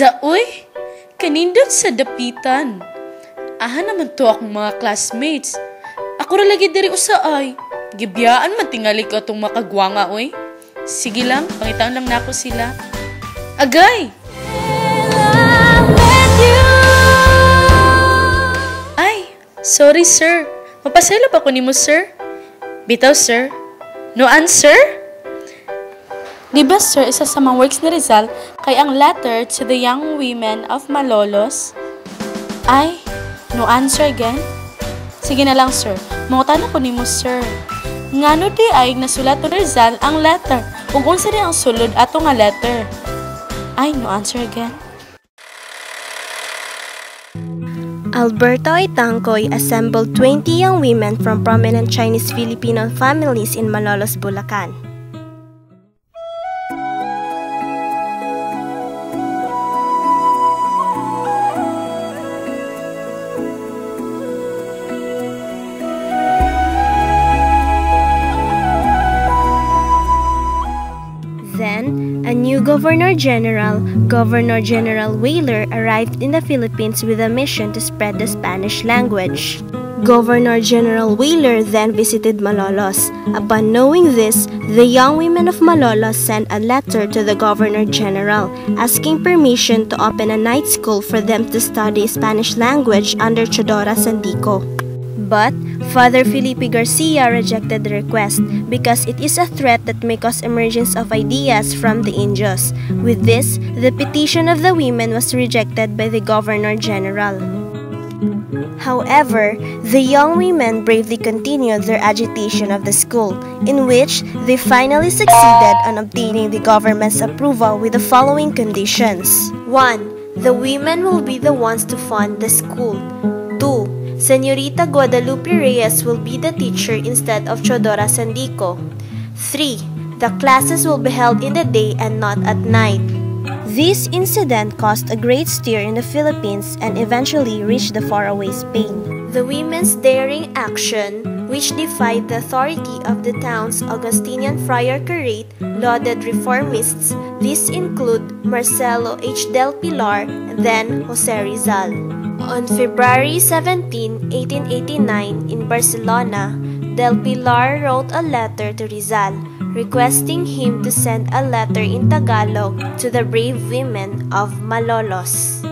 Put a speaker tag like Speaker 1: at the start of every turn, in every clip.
Speaker 1: Riza, uy! Kanindot sa dapitan. Aha naman to akong mga classmates. Ako ra lagi diri usaay. Gibiyaan man tingali ko itong makagwanga, uy. Sige lang, pangitaan lang nako sila. Agay! Ay, sorry sir. Mapasaylo pa ko nimo sir. Bitaw sir. No answer? Diba sir, isa sa mga works ni Rizal kay ang letter to the young women of Malolos? Ay, no answer again? Sige na lang sir, mangutan ko nimo sir. Ngano di ay nasulat to Rizal ang letter ug unsa di ang sulod ato nga letter? Ay, no answer again?
Speaker 2: Alberto Itangcoy assembled 20 young women from prominent Chinese Filipino families in Malolos, Bulacan. Then, a new Governor General Weyler, arrived in the Philippines with a mission to spread the Spanish language. Governor General Weyler then visited Malolos. Upon knowing this, the young women of Malolos sent a letter to the Governor General asking permission to open a night school for them to study Spanish language under Chodora Sandico. But Father Felipe Garcia rejected the request because it is a threat that may cause emergence of ideas from the Indios. With this, the petition of the women was rejected by the Governor General. However, the young women bravely continued their agitation of the school, in which they finally succeeded on obtaining the government's approval with the following conditions. 1. The women will be the ones to fund the school. 2. Señorita Guadalupe Reyes will be the teacher instead of Chodora Sandico. 3. The classes will be held in the day and not at night. This incident caused a great stir in the Philippines and eventually reached the faraway Spain. The women's daring action, which defied the authority of the town's Augustinian friar curate, lauded reformists. These include Marcelo H. del Pilar and then Jose Rizal. On February 17, 1889, in Barcelona, Del Pilar wrote a letter to Rizal, requesting him to send a letter in Tagalog to the brave women of Malolos.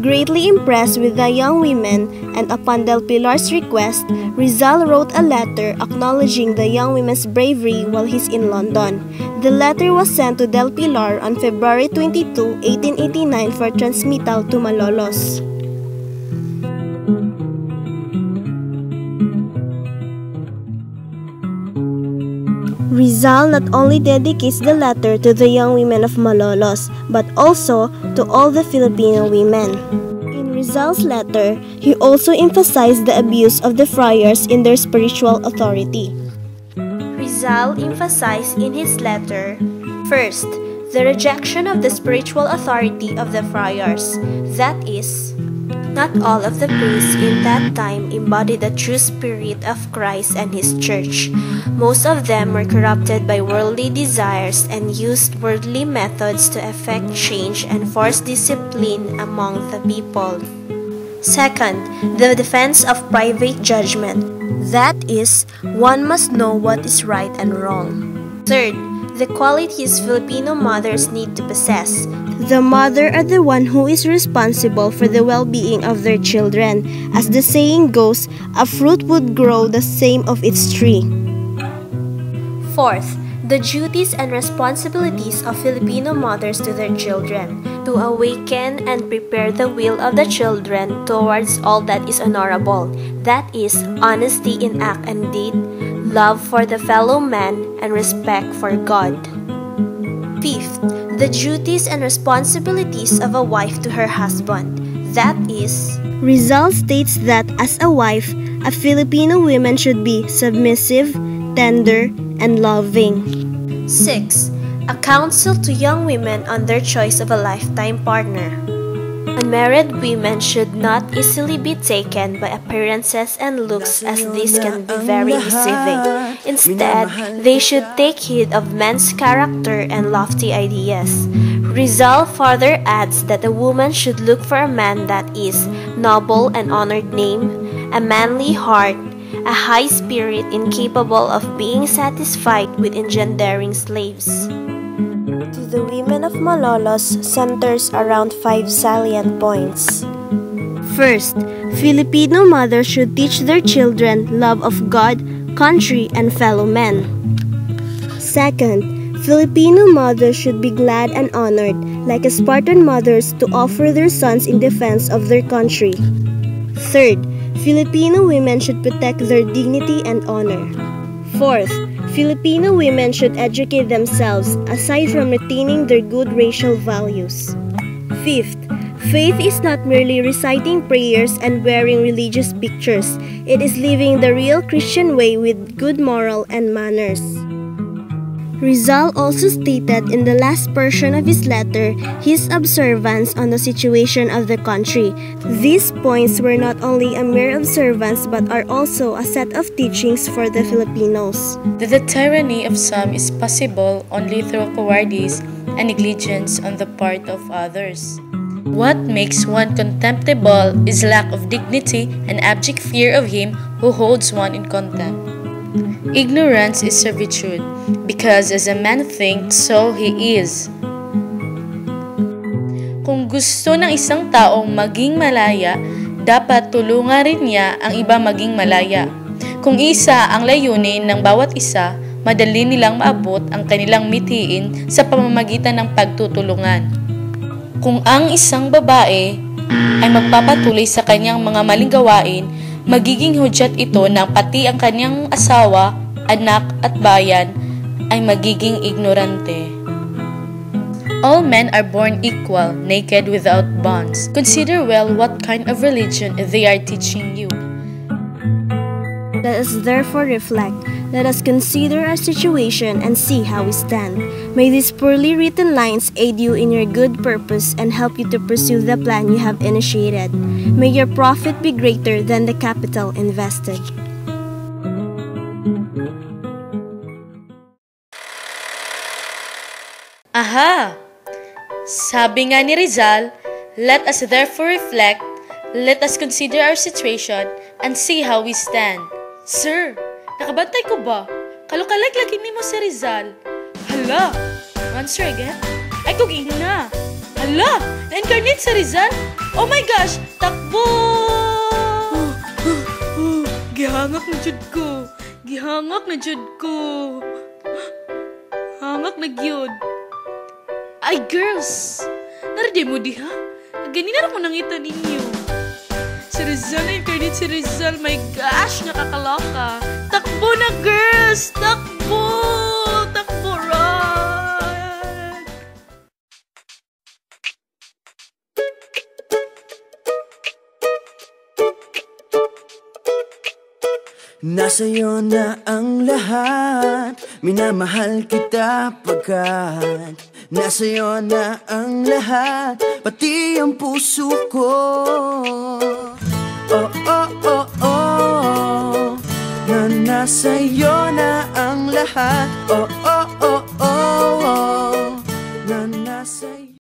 Speaker 2: Greatly impressed with the young women, and upon Del Pilar's request, Rizal wrote a letter acknowledging the young women's bravery while he's in London. The letter was sent to Del Pilar on February 22, 1889 for transmittal to Malolos. Rizal not only dedicates the letter to the young women of Malolos, but also to all the Filipino women. In Rizal's letter, he also emphasized the abuse of the friars in their spiritual authority. Rizal emphasized in his letter, first, the rejection of the spiritual authority of the friars, that is, not all of the priests in that time embodied the true spirit of Christ and His church. Most of them were corrupted by worldly desires and used worldly methods to effect change and force discipline among the people. Second, the defense of private judgment. That is, one must know what is right and wrong. Third, the qualities Filipino mothers need to possess. The mother are the one who is responsible for the well-being of their children. As the saying goes, a fruit would grow the same of its tree. Fourth, the duties and responsibilities of Filipino mothers to their children, to awaken and prepare the will of the children towards all that is honorable, that is, honesty in act and deed, love for the fellow man, and respect for God. Fifth, the duties and responsibilities of a wife to her husband, that is, Rizal states that as a wife, a Filipino woman should be submissive, tender, and loving. 6. A counsel to young women on their choice of a lifetime partner. Unmarried women should not easily be taken by appearances and looks, as these can be very deceiving. Instead, they should take heed of men's character and lofty ideas. Rizal further adds that a woman should look for a man that is noble and honored name, a manly heart, a high spirit incapable of being satisfied with engendering slaves. To the women of Malolos centers around 5 salient points. First, Filipino mothers should teach their children love of God, country, and fellow men. Second, Filipino mothers should be glad and honored, like Spartan mothers, to offer their sons in defense of their country. Third, Filipino women should protect their dignity and honor. Fourth, Filipino women should educate themselves aside from retaining their good racial values. Fifth, faith is not merely reciting prayers and wearing religious pictures. It is living the real Christian way with good moral and manners. Rizal also stated in the last portion of his letter his observance on the situation of the country. These points were not only a mere observance but are also a set of teachings for the Filipinos.
Speaker 1: That the tyranny of some is possible only through cowardice and negligence on the part of others. What makes one contemptible is lack of dignity and abject fear of him who holds one in contempt. Ignorance is servitude, because as a man thinks, so he is. Kung gusto ng isang taong maging malaya, dapat tulungan rin niya ang iba maging malaya. Kung isa ang layunin ng bawat isa, madali nilang maabot ang kanilang mithiin sa pamamagitan ng pagtutulungan. Kung ang isang babae ay magpapatuloy sa kanyang mga maling gawain, magiging hudyat ito ng pati ang kanyang asawa, anak at bayan ay magiging ignorante. All men are born equal, naked without bonds. Consider well what kind of religion they are teaching you.
Speaker 2: Let us therefore reflect. Let us consider our situation and see how we stand. May these poorly written lines aid you in your good purpose and help you to pursue the plan you have initiated. May your profit be greater than the capital invested.
Speaker 1: Aha! Sabi nga ni Rizal, let us therefore reflect, let us consider our situation, and see how we stand. Sir, nakabantay ko ba? Kalukalag lagi ni mo si Rizal. Hala! Answer again? Ay, kugin na! Hala! Na-incarnate si Rizal? Oh my gosh! Takbo! Gihangak na jud ko. Gihangak na jud ko. Hangak na gyud. Ay, girls! Nariday mo di ha? Ganina na ko nangita ninyo. Si Rizal, na-incarnate si Rizal. My gosh, nakakaloka. Takbo na, girls! Takbo! Takbo, run!
Speaker 3: Nasa'yo na ang lahat, minamahal kita pagkat nasa'yo na ang lahat, pati ang puso ko. Oh, oh, oh, oh, na nasa'yo na ang lahat. Oh,